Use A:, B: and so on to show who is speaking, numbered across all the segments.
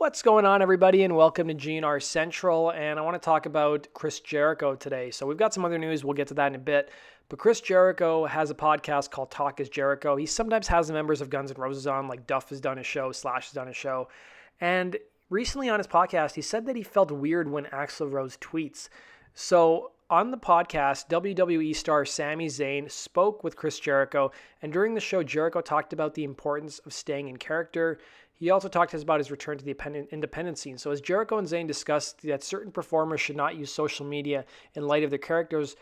A: What's going on, everybody, and welcome to GNR Central. And I want to talk about Chris Jericho today. So we've got some other news. We'll get to that in a bit. But Chris Jericho has a podcast called Talk is Jericho. He sometimes has the members of Guns N' Roses on, like Duff has done a show, Slash has done a show. And recently on his podcast, he said that he felt weird when Axl Rose tweets. So on the podcast, WWE star Sami Zayn spoke with Chris Jericho, and during the show, Jericho talked about the importance of staying in character. He also talked to us about his return to the independent scene. So as Jericho and Zayn discussed that certain performers should not use social media in light of their characters,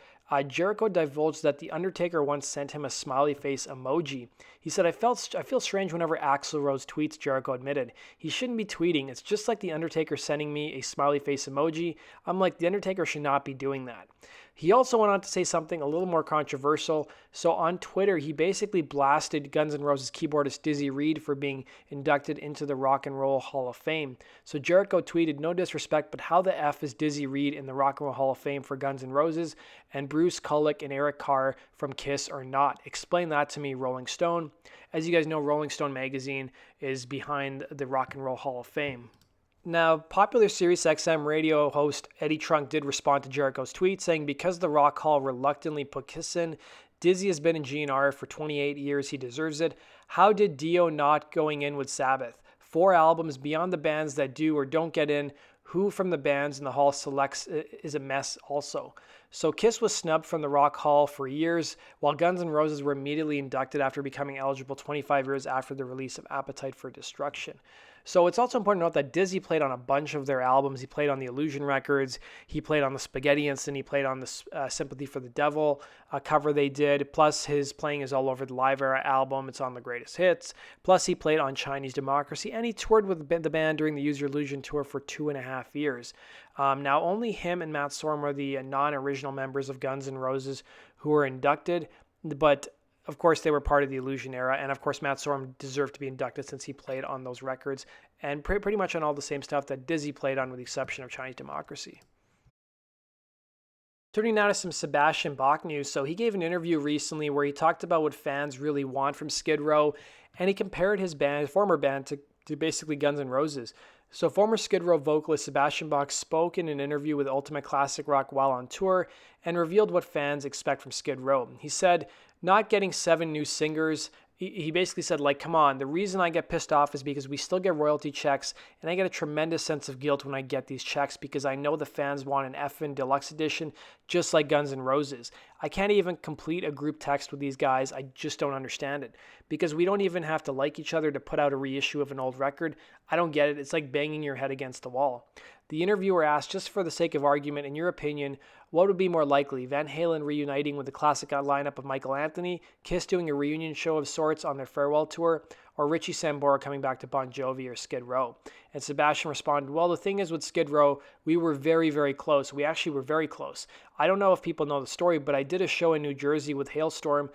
A: Jericho divulged that The Undertaker once sent him a smiley face emoji. He said, I feel strange whenever Axl Rose tweets, Jericho admitted. He shouldn't be tweeting. It's just like The Undertaker sending me a smiley face emoji. I'm like, The Undertaker should not be doing that. He also went on to say something a little more controversial. So on Twitter, he basically blasted Guns N' Roses keyboardist Dizzy Reed for being inducted into the Rock and Roll Hall of Fame. So Jericho tweeted, no disrespect, but how the F is Dizzy Reed in the Rock and Roll Hall of Fame for Guns N' Roses, and Bruce Kulick and Eric Carr from Kiss are not? Explain that to me, Rolling Stone. As you guys know, Rolling Stone magazine is behind the Rock and Roll Hall of Fame. Now, popular SiriusXM radio host Eddie Trunk did respond to Jericho's tweet, saying because the Rock Hall reluctantly put Kiss in, Dizzy has been in GNR for 28 years, he deserves it. How did Dio not going in with Sabbath? 4 albums beyond the bands that do or don't get in. Who from the bands in the hall selects is a mess also. So Kiss was snubbed from the Rock Hall for years, while Guns N' Roses were immediately inducted after becoming eligible 25 years after the release of Appetite for Destruction. So it's also important to note that Dizzy played on a bunch of their albums. He played on the Illusion records, he played on the Spaghetti Incident, he played on the Sympathy for the Devil cover they did, plus his playing is all over the Live Era album, it's on the Greatest Hits, plus he played on Chinese Democracy, and he toured with the band during the Use Your Illusion tour for 2.5 years. Now only him and Matt Sorum are the non-original members of Guns N' Roses who were inducted, but of course, they were part of the Illusion era, and of course, Matt Sorum deserved to be inducted since he played on those records, and pretty much on all the same stuff that Dizzy played on with the exception of Chinese Democracy. Turning now to some Sebastian Bach news. So he gave an interview recently where he talked about what fans really want from Skid Row, and he compared his former band, to basically Guns N' Roses. So former Skid Row vocalist Sebastian Bach spoke in an interview with Ultimate Classic Rock while on tour and revealed what fans expect from Skid Row. He said, not getting 7 new singers, he basically said, like, come on, the reason I get pissed off is because we still get royalty checks, and I get a tremendous sense of guilt when I get these checks because I know the fans want an effing deluxe edition just like Guns N' Roses. I can't even complete a group text with these guys. I just don't understand it because we don't even have to like each other to put out a reissue of an old record. I don't get it. It's like banging your head against the wall. The interviewer asked, just for the sake of argument, in your opinion, what would be more likely, Van Halen reuniting with the classic lineup of Michael Anthony, Kiss doing a reunion show of sorts on their farewell tour, or Richie Sambora coming back to Bon Jovi or Skid Row? And Sebastian responded, well, the thing is with Skid Row, we were very, very close. We actually were very close. I don't know if people know the story, but I did a show in New Jersey with Hailstorm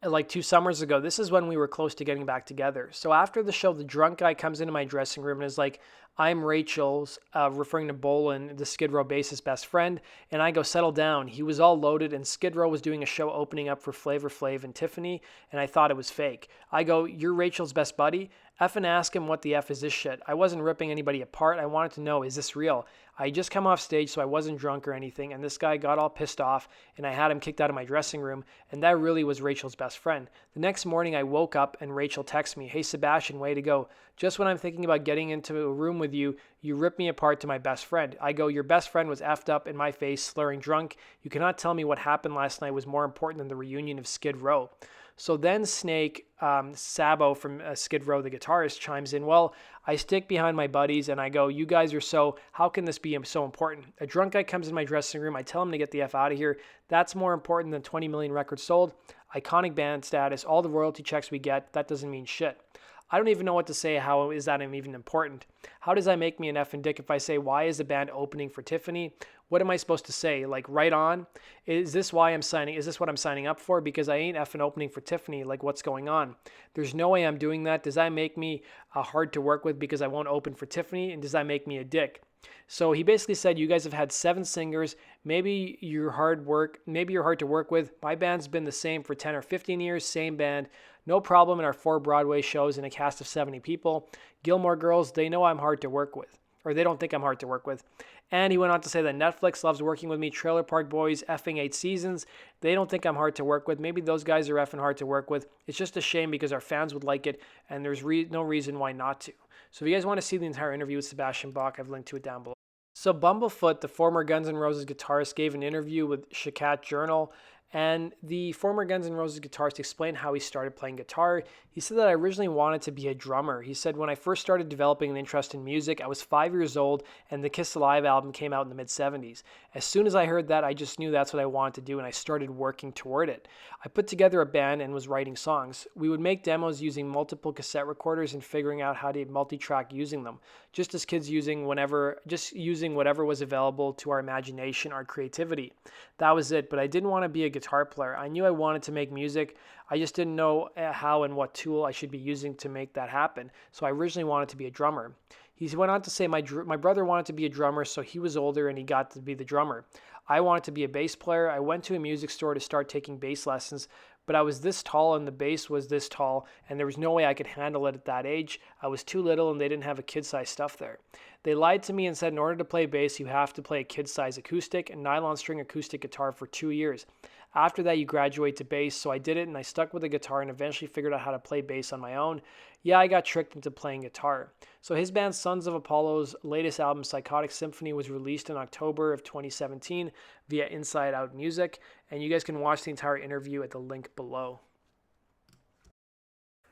A: like 2 summers ago. This is when we were close to getting back together. So after the show, the drunk guy comes into my dressing room and is like, I'm Rachel's, referring to Bolin, the Skid Row bassist best friend, and I go, settle down. He was all loaded, and Skid Row was doing a show opening up for Flavor Flav and Tiffany, and I thought it was fake. I go, you're Rachel's best buddy? Effing ask him what the F is this shit. I wasn't ripping anybody apart. I wanted to know, is this real? I just come off stage, so I wasn't drunk or anything, and this guy got all pissed off, and I had him kicked out of my dressing room, and that really was Rachel's best friend. The next morning, I woke up, and Rachel texted me, hey, Sebastian, way to go. Just when I'm thinking about getting into a room with you, you ripped me apart to my best friend. I go, your best friend was effed up in my face, slurring drunk. You cannot tell me what happened last night was more important than the reunion of Skid Row. So then Snake, Sabo from Skid Row, the guitarist, chimes in, well, I stick behind my buddies and I go, you guys are how can this be so important? A drunk guy comes in my dressing room, I tell him to get the F out of here. That's more important than 20 million records sold, iconic band status, all the royalty checks we get, that doesn't mean shit. I don't even know what to say. How is that even important? How does that make me an effing dick if I say, why is the band opening for Tiffany? What am I supposed to say? Like, right on? Is this what I'm signing up for? Because I ain't effing opening for Tiffany. Like, what's going on? There's no way I'm doing that. Does that make me hard to work with because I won't open for Tiffany? And does that make me a dick? So he basically said, you guys have had 7 singers. Maybe you're hard to work with. My band's been the same for 10 or 15 years, same band. No problem in our 4 Broadway shows and a cast of 70 people. Gilmore Girls, they know I'm hard to work with. Or they don't think I'm hard to work with. And he went on to say that Netflix loves working with me. Trailer Park Boys, effing 8 seasons. They don't think I'm hard to work with. Maybe those guys are effing hard to work with. It's just a shame because our fans would like it, and there's no reason why not to. So if you guys want to see the entire interview with Sebastian Bach, I've linked to it down below. So Bumblefoot, the former Guns N' Roses guitarist, gave an interview with Shakat Journal, and the former Guns N' Roses guitarist explained how he started playing guitar. He said that I originally wanted to be a drummer. He said, when I first started developing an interest in music, I was 5 years old, and the Kiss Alive album came out in the mid-70s. As soon as I heard that, I just knew that's what I wanted to do, and I started working toward it. I put together a band and was writing songs. We would make demos using multiple cassette recorders and figuring out how to multi-track using them, just as kids using whatever was available to our imagination, our creativity. That was it, but I didn't want to be a guitar player. I knew I wanted to make music. I just didn't know how and what tool I should be using to make that happen. So I originally wanted to be a drummer. He went on to say my brother wanted to be a drummer, so he was older and he got to be the drummer. I wanted to be a bass player. I went to a music store to start taking bass lessons, but I was this tall and the bass was this tall, and there was no way I could handle it at that age. I was too little and they didn't have a kid-size stuff there. They lied to me and said in order to play bass, you have to play a kid-size acoustic and nylon string acoustic guitar for 2 years. After that, you graduate to bass, so I did it and I stuck with the guitar and eventually figured out how to play bass on my own. Yeah, I got tricked into playing guitar. So his band Sons of Apollo's latest album, Psychotic Symphony, was released in October of 2017 via Inside Out Music, and you guys can watch the entire interview at the link below.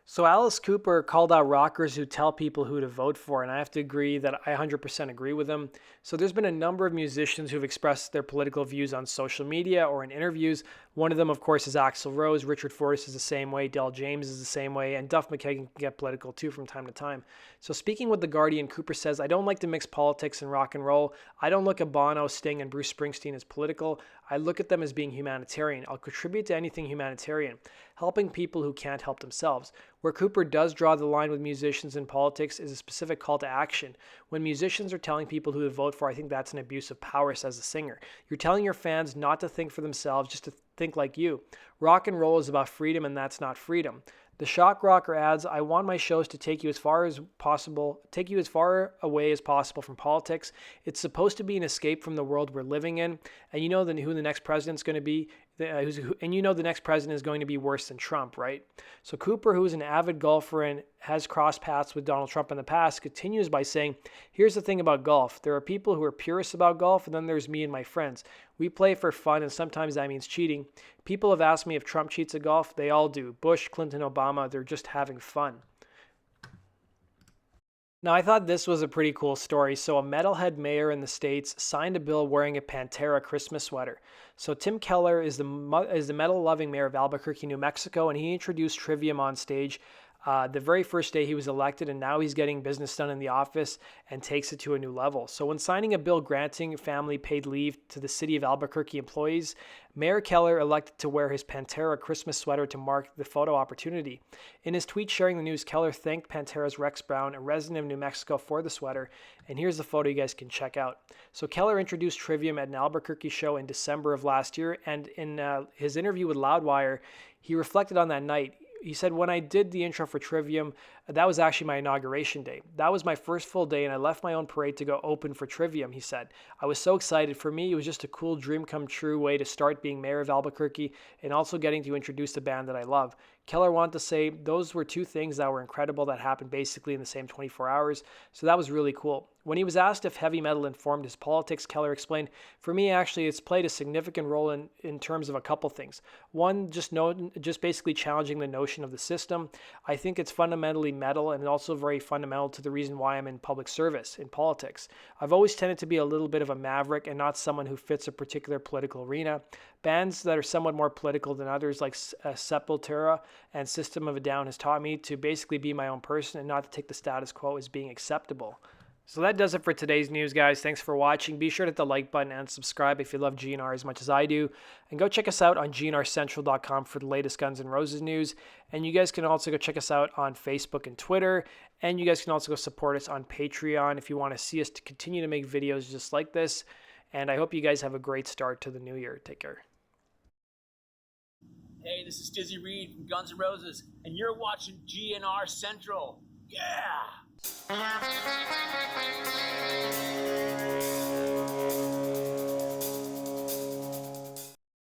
A: So Alice Cooper called out rockers who tell people who to vote for, and I have to agree that I 100% agree with him. So there's been a number of musicians who've expressed their political views on social media or in interviews. One of them, of course, is Axl Rose. Richard Forrest is the same way. Del James is the same way. And Duff McKagan can get political too from time to time. So speaking with The Guardian, Cooper says, I don't like to mix politics and rock and roll. I don't look at Bono, Sting, and Bruce Springsteen as political. I look at them as being humanitarian. I'll contribute to anything humanitarian, helping people who can't help themselves. Where Cooper does draw the line with musicians and politics is a specific call to action. When musicians are telling people who to vote for, I think that's an abuse of power, says the singer. You're telling your fans not to think for themselves, just to think like you. Rock and roll is about freedom, and that's not freedom. The shock rocker adds, I want my shows to take you as far away as possible from politics. It's supposed to be an escape from the world we're living in, and you know who the next president's going to be. And you know the next president is going to be worse than Trump, right? So Cooper, who is an avid golfer and has crossed paths with Donald Trump in the past, continues by saying, here's the thing about golf. There are people who are purists about golf, and then there's me and my friends. We play for fun, and sometimes that means cheating. People have asked me if Trump cheats at golf. They all do. Bush, Clinton, Obama, they're just having fun. Now, I thought this was a pretty cool story. So a metalhead mayor in the States signed a bill wearing a Pantera Christmas sweater. So Tim Keller is the metal-loving mayor of Albuquerque, New Mexico, and he introduced Trivium on stage the very first day he was elected, and now he's getting business done in the office and takes it to a new level. So when signing a bill granting family paid leave to the city of Albuquerque employees, Mayor Keller elected to wear his Pantera Christmas sweater to mark the photo opportunity. In his tweet sharing the news, Keller thanked Pantera's Rex Brown, a resident of New Mexico, for the sweater, and here's the photo you guys can check out. So Keller introduced Trivium at an Albuquerque show in December of last year, and in his interview with Loudwire, he reflected on that night. He said, when I did the intro for Trivium, that was actually my inauguration day. That was my first full day, and I left my own parade to go open for Trivium, he said. I was so excited. For me, it was just a cool dream come true way to start being mayor of Albuquerque and also getting to introduce the band that I love. Keller wanted to say those were two things that were incredible that happened basically in the same 24 hours, so that was really cool. When he was asked if heavy metal informed his politics, Keller explained, for me, actually, it's played a significant role in terms of a couple things. One, just basically challenging the notion of the system. I think it's fundamentally metal and also very fundamental to the reason why I'm in public service, in politics. I've always tended to be a little bit of a maverick and not someone who fits a particular political arena. Bands that are somewhat more political than others, like Sepultura and System of a Down, has taught me to basically be my own person and not to take the status quo as being acceptable. So that does it for today's news, guys. Thanks for watching. Be sure to hit the like button and subscribe if you love GNR as much as I do. And go check us out on GNRcentral.com for the latest Guns N' Roses news. And you guys can also go check us out on Facebook and Twitter. And you guys can also go support us on Patreon if you want to see us to continue to make videos just like this. And I hope you guys have a great start to the new year. Take care.
B: Hey, this is Dizzy Reed from Guns N' Roses, and you're watching GNR Central. Yeah!